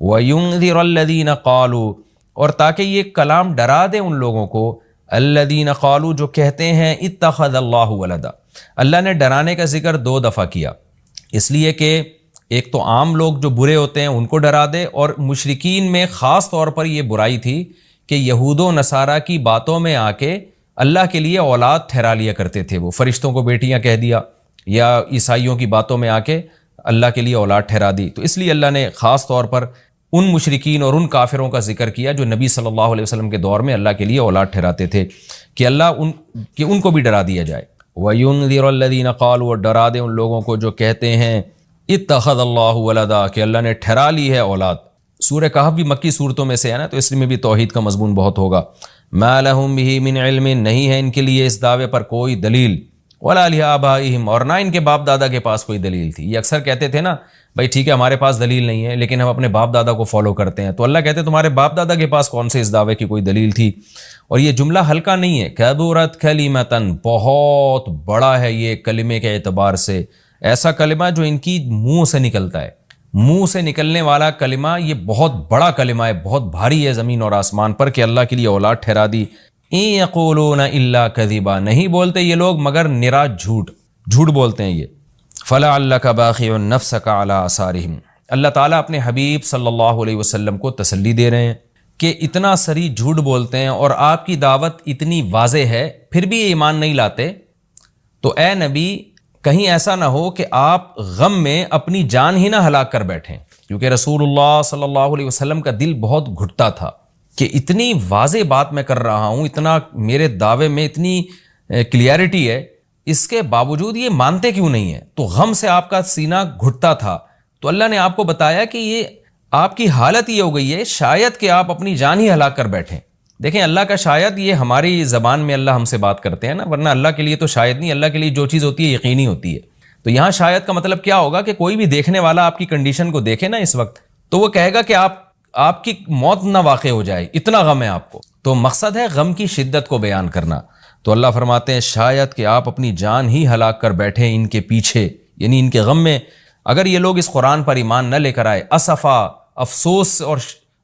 وَيُنذِرَ الَّذِينَ قَالُوا، اور تاکہ یہ کلام ڈرا دے ان لوگوں کو، الَّذِينَ قَالُوا، جو کہتے ہیں اتَّخَذَ اللَّهُ وَلَدًا۔ اللہ نے ڈرانے کا ذکر 2 دفعہ کیا، اس لیے کہ ایک تو عام لوگ جو برے ہوتے ہیں ان کو ڈرا دے، اور مشرکین میں خاص طور پر یہ برائی تھی کہ یہود و نصارہ کی باتوں میں آ کے اللہ کے لیے اولاد ٹھہرا لیا کرتے تھے، وہ فرشتوں کو بیٹیاں کہہ دیا، یا عیسائیوں کی باتوں میں آ کے اللہ کے لیے اولاد ٹھہرا دی۔ تو اس لیے اللہ نے خاص طور پر ان مشرکین اور ان کافروں کا ذکر کیا جو نبی صلی اللہ علیہ وسلم کے دور میں اللہ کے لیے اولاد ٹھہراتے تھے، کہ ان کو بھی ڈرا دیا جائے۔ وَيُنذِرَ الَّذِينَ قَالُوا، اور ڈرا دے ان لوگوں کو جو کہتے ہیں اتخذ اللہ ولدا، کہ اللہ نے ٹھہرا لی ہے اولاد۔ سورہ کہف بھی مکی صورتوں میں سے ہے نا، تو اس میں بھی توحید کا مضمون بہت ہوگا۔ ما لہم بہ من علم، نہیں ہے ان کے لیے اس دعوے پر کوئی دلیل، ولا لآبائہم، اور نہ ان کے باپ دادا کے پاس کوئی دلیل تھی۔ یہ اکثر کہتے تھے نا، بھائی ٹھیک ہے ہمارے پاس دلیل نہیں ہے لیکن ہم اپنے باپ دادا کو فالو کرتے ہیں، تو اللہ کہتے ہیں تمہارے باپ دادا کے پاس کون سے اس دعوے کی کوئی دلیل تھی؟ اور یہ جملہ ہلکا نہیں ہے، کبرت کلمۃ، بہت بڑا ہے یہ کلمے کے اعتبار سے، ایسا کلمہ جو ان کی منہ سے نکلتا ہے، منہ سے نکلنے والا کلمہ یہ بہت بڑا کلمہ ہے، بہت بھاری ہے زمین اور آسمان پر، کہ اللہ کے لیے اولاد ٹھہرا دی۔ ان یقولون الا کذبا، نہیں بولتے یہ لوگ مگر نرا جھوٹ بولتے ہیں یہ۔ فلعلک باخع نفسک علی آثارہم، اللہ تعالیٰ اپنے حبیب صلی اللہ علیہ وسلم کو تسلی دے رہے ہیں کہ اتنا سری جھوٹ بولتے ہیں اور آپ کی دعوت اتنی واضح ہے پھر بھی یہ ایمان نہیں لاتے، تو اے نبی کہیں ایسا نہ ہو کہ آپ غم میں اپنی جان ہی نہ ہلاک کر بیٹھیں، کیونکہ رسول اللہ صلی اللہ علیہ وسلم کا دل بہت گھٹتا تھا کہ اتنی واضح بات میں کر رہا ہوں، اتنا میرے دعوے میں اتنی کلیئرٹی ہے، اس کے باوجود یہ مانتے کیوں نہیں ہیں؟ تو غم سے آپ کا سینہ گھٹتا تھا، تو اللہ نے آپ کو بتایا کہ یہ آپ کی حالت یہ ہو گئی ہے شاید کہ آپ اپنی جان ہی ہلاک کر بیٹھیں۔ دیکھیں اللہ کا شاید یہ ہماری زبان میں اللہ ہم سے بات کرتے ہیں نا، ورنہ اللہ کے لیے تو شاید نہیں، اللہ کے لیے جو چیز ہوتی ہے یقینی ہوتی ہے۔ تو یہاں شاید کا مطلب کیا ہوگا کہ کوئی بھی دیکھنے والا آپ کی کنڈیشن کو دیکھے نا اس وقت، تو وہ کہے گا کہ آپ کی موت نہ واقع ہو جائے، اتنا غم ہے آپ کو۔ تو مقصد ہے غم کی شدت کو بیان کرنا۔ تو اللہ فرماتے ہیں شاید کہ آپ اپنی جان ہی ہلاک کر بیٹھیں ان کے پیچھے، یعنی ان کے غم میں، اگر یہ لوگ اس قرآن پر ایمان نہ لے کر آئے، اسفا، افسوس اور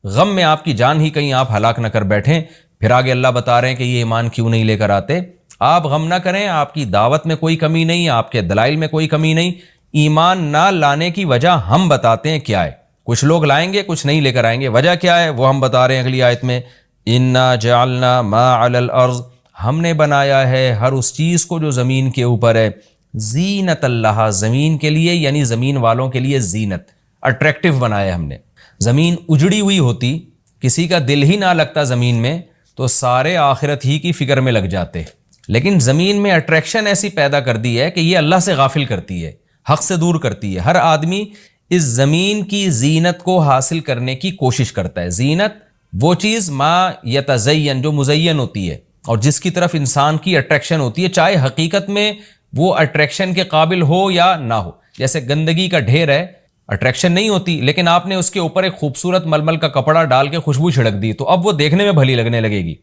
غم میں آپ کی جان ہی کہیں آپ ہلاک نہ کر بیٹھیں۔ پھر آگے اللہ بتا رہے ہیں کہ یہ ایمان کیوں نہیں لے کر آتے۔ آپ غم نہ کریں، آپ کی دعوت میں کوئی کمی نہیں، آپ کے دلائل میں کوئی کمی نہیں، ایمان نہ لانے کی وجہ ہم بتاتے ہیں کیا ہے۔ کچھ لوگ لائیں گے، کچھ نہیں لے کر آئیں گے، وجہ کیا ہے وہ ہم بتا رہے ہیں اگلی آیت میں، انا جعلنا ما علی الارض، ہم نے بنایا ہے ہر اس چیز کو جو زمین کے اوپر ہے، زینت اللہ، زمین کے لیے یعنی زمین والوں کے لیے زینت، اٹریکٹیو بنایا ہم نے۔ زمین اجڑی ہوئی ہوتی کسی کا دل ہی نہ لگتا زمین میں تو سارے آخرت ہی کی فکر میں لگ جاتے، لیکن زمین میں اٹریکشن ایسی پیدا کر دی ہے کہ یہ اللہ سے غافل کرتی ہے، حق سے دور کرتی ہے۔ ہر آدمی اس زمین کی زینت کو حاصل کرنے کی کوشش کرتا ہے۔ زینت وہ چیز ما یتزین، جو مزین ہوتی ہے اور جس کی طرف انسان کی اٹریکشن ہوتی ہے، چاہے حقیقت میں وہ اٹریکشن کے قابل ہو یا نہ ہو۔ جیسے گندگی کا ڈھیر ہے، اٹریکشن نہیں ہوتی، لیکن آپ نے اس کے اوپر ایک خوبصورت ململ کا کپڑا ڈال کے خوشبو چھڑک دی تو اب وہ دیکھنے میں بھلی لگنے لگے گی۔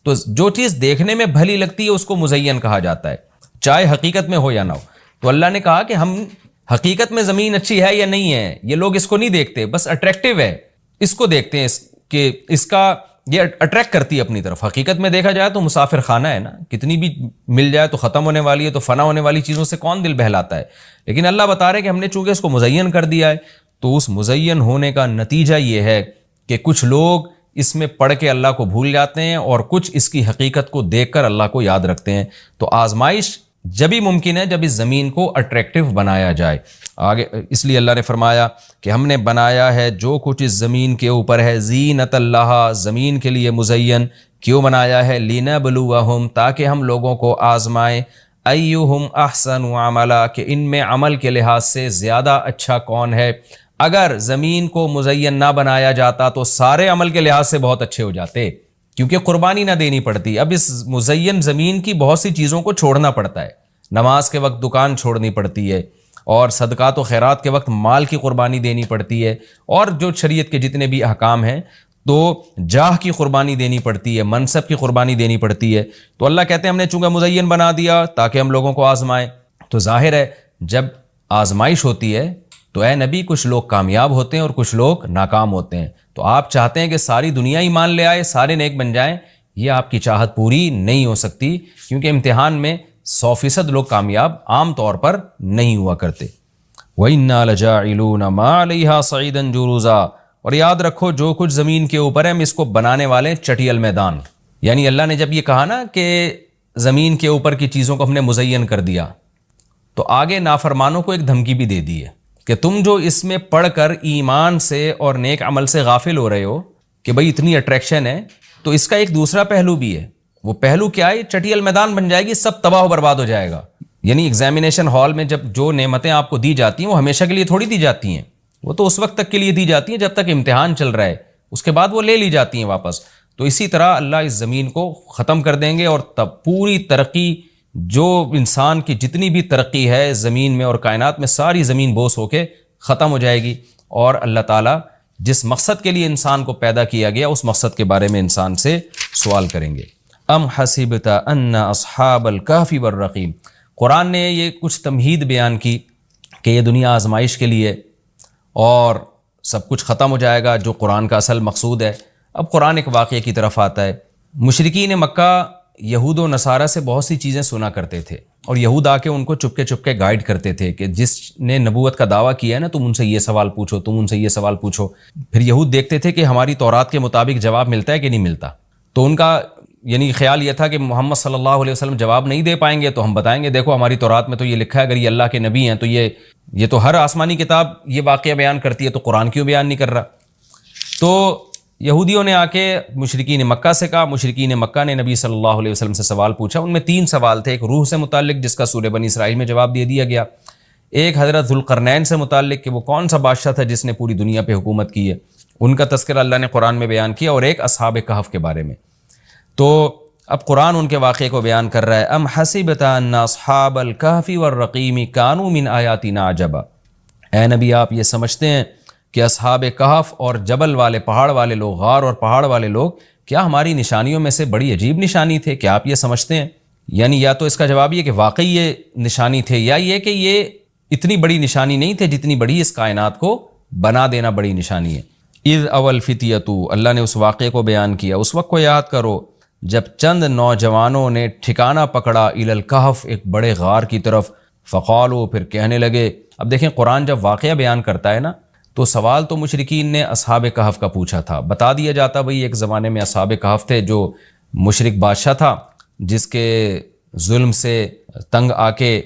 تو جو چیز دیکھنے میں بھلی لگتی ہے اس کو مزین کہا جاتا ہے، چاہے حقیقت میں ہو یا نہ ہو۔ تو اللہ نے کہا کہ ہم حقیقت میں زمین اچھی ہے یا نہیں ہے یہ لوگ اس کو نہیں دیکھتے، بس اٹریکٹیو ہے اس کو دیکھتے ہیں کہ اس کا یہ اٹریکٹ کرتی ہے اپنی طرف۔ حقیقت میں دیکھا جائے تو مسافر خانہ ہے نا، کتنی بھی مل جائے تو ختم ہونے والی ہے، تو فنا ہونے والی چیزوں سے کون دل بہلاتا ہے۔ لیکن اللہ بتا رہے کہ ہم نے چونکہ اس کو مزین کر دیا ہے تو اس مزین ہونے کا نتیجہ یہ ہے کہ کچھ لوگ اس میں پڑھ کے اللہ کو بھول جاتے ہیں اور کچھ اس کی حقیقت کو دیکھ کر اللہ کو یاد رکھتے ہیں۔ تو آزمائش جبھی ممکن ہے جب اس زمین کو اٹریکٹیو بنایا جائے۔ آگے اس لیے اللہ نے فرمایا کہ ہم نے بنایا ہے جو کچھ اس زمین کے اوپر ہے زینت اللہ، زمین کے لیے مزین کیوں بنایا ہے؟ لنبلوہم، تاکہ ہم لوگوں کو آزمائیں، ایہم احسن عملا، کہ ان میں عمل کے لحاظ سے زیادہ اچھا کون ہے۔ اگر زمین کو مزین نہ بنایا جاتا تو سارے عمل کے لحاظ سے بہت اچھے ہو جاتے، کیونکہ قربانی نہ دینی پڑتی۔ اب اس مزین زمین کی بہت سی چیزوں کو چھوڑنا پڑتا ہے، نماز کے وقت دکان چھوڑنی پڑتی ہے، اور صدقات و خیرات کے وقت مال کی قربانی دینی پڑتی ہے، اور جو شریعت کے جتنے بھی احکام ہیں تو جاہ کی قربانی دینی پڑتی ہے، منصب کی قربانی دینی پڑتی ہے۔ تو اللہ کہتے ہیں ہم نے چونکہ مزین بنا دیا تاکہ ہم لوگوں کو آزمائیں۔ تو ظاہر ہے جب آزمائش ہوتی ہے تو اے نبی کچھ لوگ کامیاب ہوتے ہیں اور کچھ لوگ ناکام ہوتے ہیں۔ تو آپ چاہتے ہیں کہ ساری دنیا ایمان لے آئے، سارے نیک بن جائیں، یہ آپ کی چاہت پوری نہیں ہو سکتی، کیونکہ امتحان میں 100% لوگ کامیاب عام طور پر نہیں ہوا کرتے۔ وَإِنَّا لَجَاعِلُونَ مَا عَلَيْهَا صَعِيدًا جُرُوزًا، اور یاد رکھو جو کچھ زمین کے اوپر ہے ہم اس کو بنانے والے چٹیل میدان۔ یعنی اللہ نے جب یہ کہا نا کہ زمین کے اوپر کی چیزوں کو ہم نے مزین کر دیا، تو آگے نافرمانوں کو ایک دھمکی بھی دے دی ہے کہ تم جو اس میں پڑھ کر ایمان سے اور نیک عمل سے غافل ہو رہے ہو کہ بھئی اتنی اٹریکشن ہے، تو اس کا ایک دوسرا پہلو بھی ہے۔ وہ پہلو کیا ہے؟ چٹیل میدان بن جائے گی، سب تباہ و برباد ہو جائے گا۔ یعنی ایگزامینیشن ہال میں جب جو نعمتیں آپ کو دی جاتی ہیں وہ ہمیشہ کے لیے تھوڑی دی جاتی ہیں، وہ تو اس وقت تک کے لیے دی جاتی ہیں جب تک امتحان چل رہا ہے، اس کے بعد وہ لے لی جاتی ہیں واپس۔ تو اسی طرح اللہ اس زمین کو ختم کر دیں گے، اور تب پوری ترقی، جو انسان کی جتنی بھی ترقی ہے زمین میں اور کائنات میں، ساری زمین بوس ہو کے ختم ہو جائے گی، اور اللہ تعالیٰ جس مقصد کے لیے انسان کو پیدا کیا گیا اس مقصد کے بارے میں انسان سے سوال کریں گے۔ ام حسبت ان اصحاب الکہف والرقیم، قرآن نے یہ کچھ تمہید بیان کی کہ یہ دنیا آزمائش کے لیے اور سب کچھ ختم ہو جائے گا، جو قرآن کا اصل مقصود ہے۔ اب قرآن ایک واقعے کی طرف آتا ہے۔ مشرکین مکہ یہود و نصارہ سے بہت سی چیزیں سنا کرتے تھے، اور یہود آ کے ان کو چپ کے گائیڈ کرتے تھے کہ جس نے نبوت کا دعویٰ کیا ہے نا تم ان سے یہ سوال پوچھو، تم ان سے یہ سوال پوچھو۔ پھر یہود دیکھتے تھے کہ ہماری تورات کے مطابق جواب ملتا ہے کہ نہیں ملتا، تو ان کا یعنی خیال یہ تھا کہ محمد صلی اللہ علیہ وسلم جواب نہیں دے پائیں گے تو ہم بتائیں گے دیکھو ہماری تورات میں تو یہ لکھا ہے، اگر یہ اللہ کے نبی ہیں تو یہ تو ہر آسمانی کتاب یہ واقعہ بیان کرتی ہے، تو قرآن کیوں بیان نہیں کر رہا؟ تو یہودیوں نے آ کے مشرکین مکہ سے کہا، مشرکین مکہ نے نبی صلی اللہ علیہ وسلم سے سوال پوچھا۔ ان میں 3 سوال تھے، ایک روح سے متعلق جس کا سورہ بنی اسرائیل میں جواب دے دیا گیا، ایک حضرت ذوالقرنین سے متعلق کہ وہ کون سا بادشاہ تھا جس نے پوری دنیا پہ حکومت کی ہے، ان کا تذکرہ اللہ نے قرآن میں بیان کیا، اور ایک اصحاب کہف کے بارے میں۔ تو اب قرآن ان کے واقعے کو بیان کر رہا ہے۔ ام حسبت ان اصحاب الکہف والرقیم کانوا من آیاتنا عجبا، اے نبی آپ یہ سمجھتے ہیں کہ اصحاب کہف اور جبل والے، پہاڑ والے لوگ، غار اور پہاڑ والے لوگ کیا ہماری نشانیوں میں سے بڑی عجیب نشانی تھے؟ کیا آپ یہ سمجھتے ہیں؟ یعنی یا تو اس کا جواب یہ کہ واقعی یہ نشانی تھے، یا یہ کہ یہ اتنی بڑی نشانی نہیں تھے جتنی بڑی اس کائنات کو بنا دینا بڑی نشانی ہے۔ اذ اول فتیتو، اللہ نے اس واقعے کو بیان کیا، اس وقت کو یاد کرو جب چند نوجوانوں نے ٹھکانہ پکڑا الی الکہف، ایک بڑے غار کی طرف، فقالوا، پھر کہنے لگے۔ اب دیکھیں قرآن جب واقعہ بیان کرتا ہے نا تو سوال تو مشرکین نے اصحاب کہف کا پوچھا تھا، بتا دیا جاتا بھئی ایک زمانے میں اصحاب کہف تھے جو مشرک بادشاہ تھا جس کے ظلم سے تنگ آ کے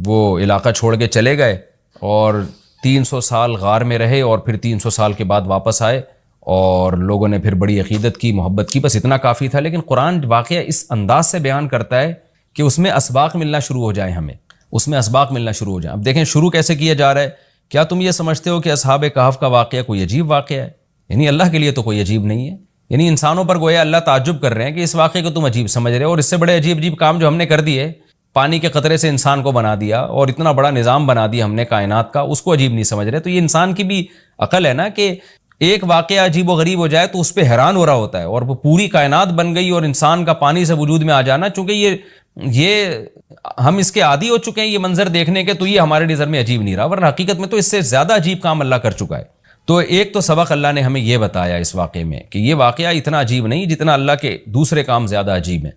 وہ علاقہ چھوڑ کے چلے گئے، اور 300 سال غار میں رہے، اور پھر 300 سال کے بعد واپس آئے، اور لوگوں نے پھر بڑی عقیدت کی، محبت کی، بس اتنا کافی تھا. لیکن قرآن واقعہ اس انداز سے بیان کرتا ہے کہ اس میں اسباق ملنا شروع ہو جائیں، ہمیں اس میں اسباق ملنا شروع ہو جائیں. اب دیکھیں شروع کیسے کیا جا رہا ہے. کیا تم یہ سمجھتے ہو کہ اصحاب کہف کا واقعہ کوئی عجیب واقعہ ہے؟ یعنی اللہ کے لیے تو کوئی عجیب نہیں ہے. یعنی انسانوں پر گویا اللہ تعجب کر رہے ہیں کہ اس واقعے کو تم عجیب سمجھ رہے ہو، اور اس سے بڑے عجیب عجیب کام جو ہم نے کر دیے، پانی کے قطرے سے انسان کو بنا دیا اور اتنا بڑا نظام بنا دیا ہم نے کائنات کا، اس کو عجیب نہیں سمجھ رہے. تو یہ انسان کی بھی عقل ہے نا کہ ایک واقعہ عجیب و غریب ہو جائے تو اس پہ حیران ہو رہا ہوتا ہے، اور وہ پوری کائنات بن گئی اور انسان کا پانی سے وجود میں آ جانا، چونکہ یہ ہم اس کے عادی ہو چکے ہیں یہ منظر دیکھنے کے، تو یہ ہمارے نظر میں عجیب نہیں رہا، ورنہ حقیقت میں تو اس سے زیادہ عجیب کام اللہ کر چکا ہے. تو ایک تو سبق اللہ نے ہمیں یہ بتایا اس واقعے میں کہ یہ واقعہ اتنا عجیب نہیں جتنا اللہ کے دوسرے کام زیادہ عجیب ہیں.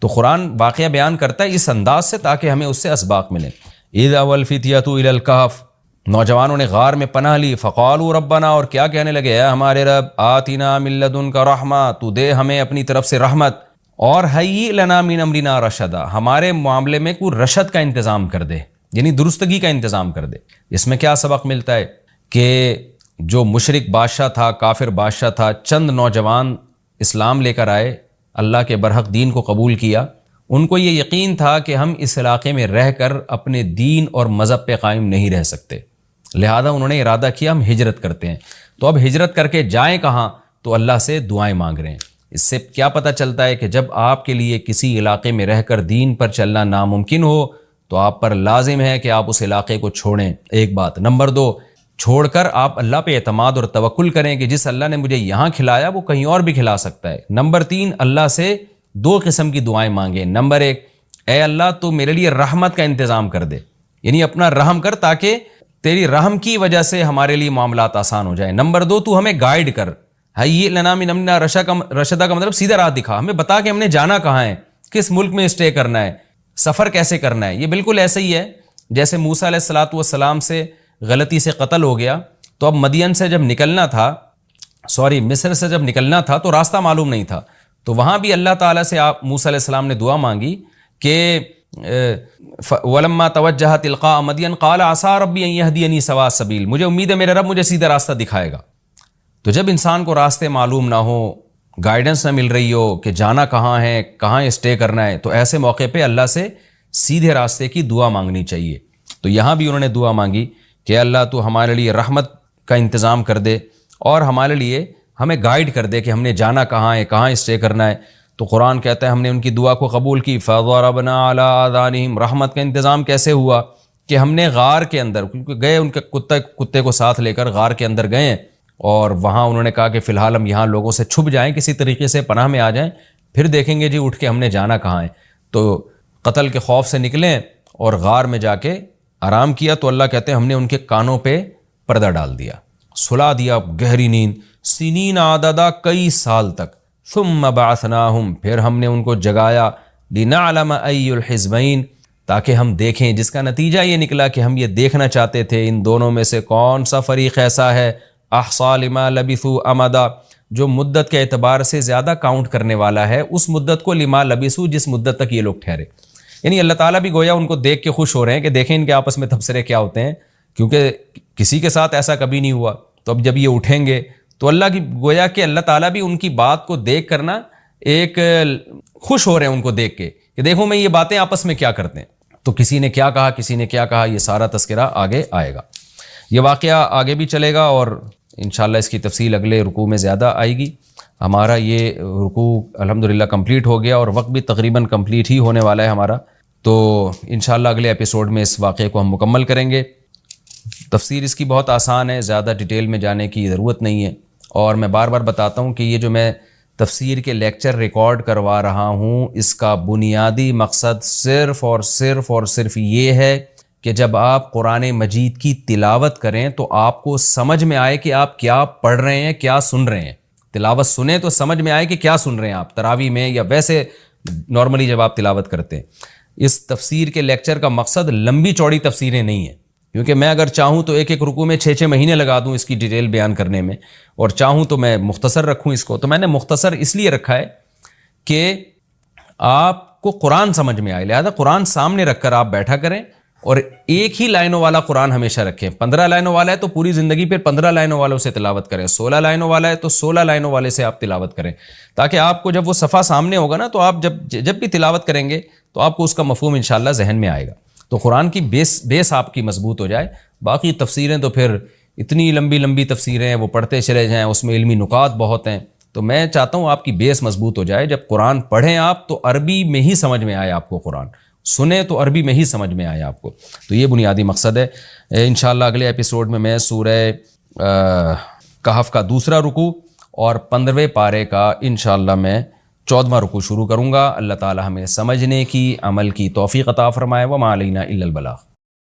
تو قرآن واقعہ بیان کرتا ہے اس انداز سے تاکہ ہمیں اس سے اسباق ملیں. اذ اول الفتیۃ الی الکہف، نوجوانوں نے غار میں پناہ لی. فقالوا ربنا، اور کیا کہنے لگے، اے ہمارے رب، آتنا من لدنک رحمہ، تو دے ہمیں اپنی طرف سے رحمت، اور ہیئ لنا من امرنا رشدا، ہمارے معاملے میں کوئی رشد کا انتظام کر دے، یعنی درستگی کا انتظام کر دے. اس میں کیا سبق ملتا ہے کہ جو مشرک بادشاہ تھا، کافر بادشاہ تھا، چند نوجوان اسلام لے کر آئے، اللہ کے برحق دین کو قبول کیا. ان کو یہ یقین تھا کہ ہم اس علاقے میں رہ کر اپنے دین اور مذہب پہ قائم نہیں رہ سکتے، لہذا انہوں نے ارادہ کیا ہم ہجرت کرتے ہیں. تو اب ہجرت کر کے جائیں کہاں؟ تو اللہ سے دعائیں مانگ رہے ہیں. اس سے کیا پتہ چلتا ہے کہ جب آپ کے لیے کسی علاقے میں رہ کر دین پر چلنا ناممکن ہو تو آپ پر لازم ہے کہ آپ اس علاقے کو چھوڑیں، ایک بات. نمبر 2، چھوڑ کر آپ اللہ پہ اعتماد اور توکل کریں کہ جس اللہ نے مجھے یہاں کھلایا وہ کہیں اور بھی کھلا سکتا ہے. نمبر 3، اللہ سے 2 قسم کی دعائیں مانگیں. نمبر 1، اے اللہ تو میرے لیے رحمت کا انتظام کر دے، یعنی اپنا رحم کر تاکہ تیری رحم کی وجہ سے ہمارے لیے معاملات آسان ہو جائیں. نمبر 2، تو ہمیں گائیڈ کر، ہیئ لنا من امرنا رشدا کا مطلب سیدھا راہ دکھا، ہمیں بتا کہ ہم نے جانا کہاں ہے، کس ملک میں اسٹے کرنا ہے، سفر کیسے کرنا ہے. یہ بالکل ایسے ہی ہے جیسے موسیٰ علیہ الصلوۃ والسلام سے غلطی سے قتل ہو گیا، تو اب مدین سے جب نکلنا تھا، مصر سے جب نکلنا تھا تو راستہ معلوم نہیں تھا، تو وہاں بھی اللہ تعالیٰ سے موسیٰ علیہ السلام نے دعا مانگی کہ وَلَمَّا تَوَجَّهَ تِلْقَاءَ مَدْيَنَ قَالَ عَسَىٰ رَبِّي أَن يَهْدِيَنِي سَوَاءَ السَّبِيلِ، مجھے امید ہے میرے رب مجھے سیدھا راستہ دکھائے گا. تو جب انسان کو راستے معلوم نہ ہو، گائیڈنس نہ مل رہی ہو کہ جانا کہاں ہے، کہاں اسٹے کرنا ہے، تو ایسے موقع پہ اللہ سے سیدھے راستے کی دعا مانگنی چاہیے. تو یہاں بھی انہوں نے دعا مانگی کہ اللہ تو ہمارے لیے رحمت کا انتظام کر دے اور ہمارے لیے ہمیں گائیڈ کر دے کہ ہم نے جانا کہاں ہے، کہاں اسٹے کرنا ہے. تو قرآن کہتا ہے ہم نے ان کی دعا کو قبول کی. فَضَرَبْنَا عَلَىٰ آذَانِهِمْ، رحمت کا انتظام کیسے ہوا کہ ہم نے غار کے اندر، کیونکہ گئے ان کے کتے کو ساتھ لے کر غار کے اندر گئے، اور وہاں انہوں نے کہا کہ فی الحال ہم یہاں لوگوں سے چھپ جائیں، کسی طریقے سے پناہ میں آ جائیں، پھر دیکھیں گے جی اٹھ کے ہم نے جانا کہاں ہے. تو قتل کے خوف سے نکلیں اور غار میں جا کے آرام کیا. تو اللہ کہتے ہیں ہم نے ان کے کانوں پہ پردہ ڈال دیا، سلا دیا گہری نیند، سنین عددا، کئی سال تک. ثم بعثناہم، پھر ہم نے ان کو جگایا، لنعلم ای الحزبین، تاکہ ہم دیکھیں، جس کا نتیجہ یہ نکلا کہ ہم یہ دیکھنا چاہتے تھے ان دونوں میں سے کون سا فریق ایسا ہے احصیٰ لما لبثوا امدا، جو مدت کے اعتبار سے زیادہ کاؤنٹ کرنے والا ہے اس مدت کو، لما لبثوا، جس مدت تک یہ لوگ ٹھہرے. یعنی اللہ تعالیٰ بھی گویا ان کو دیکھ کے خوش ہو رہے ہیں کہ دیکھیں ان کے آپس میں تبصرے کیا ہوتے ہیں، کیونکہ کسی کے ساتھ ایسا کبھی نہیں ہوا. تو اب جب یہ اٹھیں گے تو اللہ کی گویا کہ اللہ تعالیٰ بھی ان کی بات کو دیکھ کرنا ایک خوش ہو رہے ہیں ان کو دیکھ کے کہ دیکھو میں یہ باتیں آپس میں کیا کرتے ہیں. تو کسی نے کیا کہا، کسی نے کیا کہا، یہ سارا تذکرہ آگے آئے گا. یہ واقعہ آگے بھی چلے گا اور انشاءاللہ اس کی تفصیل اگلے رکوع میں زیادہ آئے گی. ہمارا یہ رکوع الحمدللہ کمپلیٹ ہو گیا اور وقت بھی تقریباً کمپلیٹ ہی ہونے والا ہے ہمارا. تو انشاءاللہ اگلے ایپیسوڈ میں اس واقعے کو ہم مکمل کریں گے. تفسیر اس کی بہت آسان ہے، زیادہ ڈیٹیل میں جانے کی ضرورت نہیں ہے. اور میں بار بار بتاتا ہوں کہ یہ جو میں تفسیر کے لیکچر ریکارڈ کروا رہا ہوں، اس کا بنیادی مقصد صرف یہ ہے کہ جب آپ قرآن مجید کی تلاوت کریں تو آپ کو سمجھ میں آئے کہ آپ کیا پڑھ رہے ہیں، کیا سن رہے ہیں. تلاوت سنیں تو سمجھ میں آئے کہ کیا سن رہے ہیں آپ تراویح میں یا ویسے نارملی جب آپ تلاوت کرتے ہیں. اس تفسیر کے لیکچر کا مقصد لمبی چوڑی تفسیریں نہیں ہیں، کیونکہ میں اگر چاہوں تو ایک رکوع میں 6 مہینے لگا دوں اس کی ڈیٹیل بیان کرنے میں، اور چاہوں تو میں مختصر رکھوں اس کو. تو میں نے مختصر اس لیے رکھا ہے کہ آپ کو قرآن سمجھ میں آئے، لہذا قرآن سامنے رکھ کر آپ بیٹھا کریں، اور ایک ہی لائنوں والا قرآن ہمیشہ رکھیں. 15 لائنوں والا ہے تو پوری زندگی پھر 15 لائنوں والوں سے تلاوت کریں. 16 لائنوں والا ہے تو 16 لائنوں والے سے آپ تلاوت کریں, تاکہ آپ کو جب وہ صفحہ سامنے ہوگا نا تو آپ جب بھی تلاوت کریں گے تو آپ کو اس کا مفہوم انشاءاللہ ذہن میں آئے گا. تو قرآن کی بیس آپ کی مضبوط ہو جائے. باقی تفسیریں تو پھر اتنی لمبی لمبی تفسیریں ہیں, وہ پڑھتے چلے جائیں, اس میں علمی نکات بہت ہیں. تو میں چاہتا ہوں آپ کی بیس مضبوط ہو جائے. جب قرآن پڑھیں آپ تو عربی میں ہی سمجھ میں آئے آپ کو, قرآن سنیں تو عربی میں ہی سمجھ میں آئے آپ کو. تو یہ بنیادی مقصد ہے. انشاءاللہ اگلے ایپیسوڈ میں سورہ کہف کا دوسرا رکوع اور 15ویں پارے کا انشاءاللہ میں 14واں رکوع شروع کروں گا. اللہ تعالی ہمیں سمجھنے کی, عمل کی توفیق عطا فرمائے. وما علینا الا البلاغ.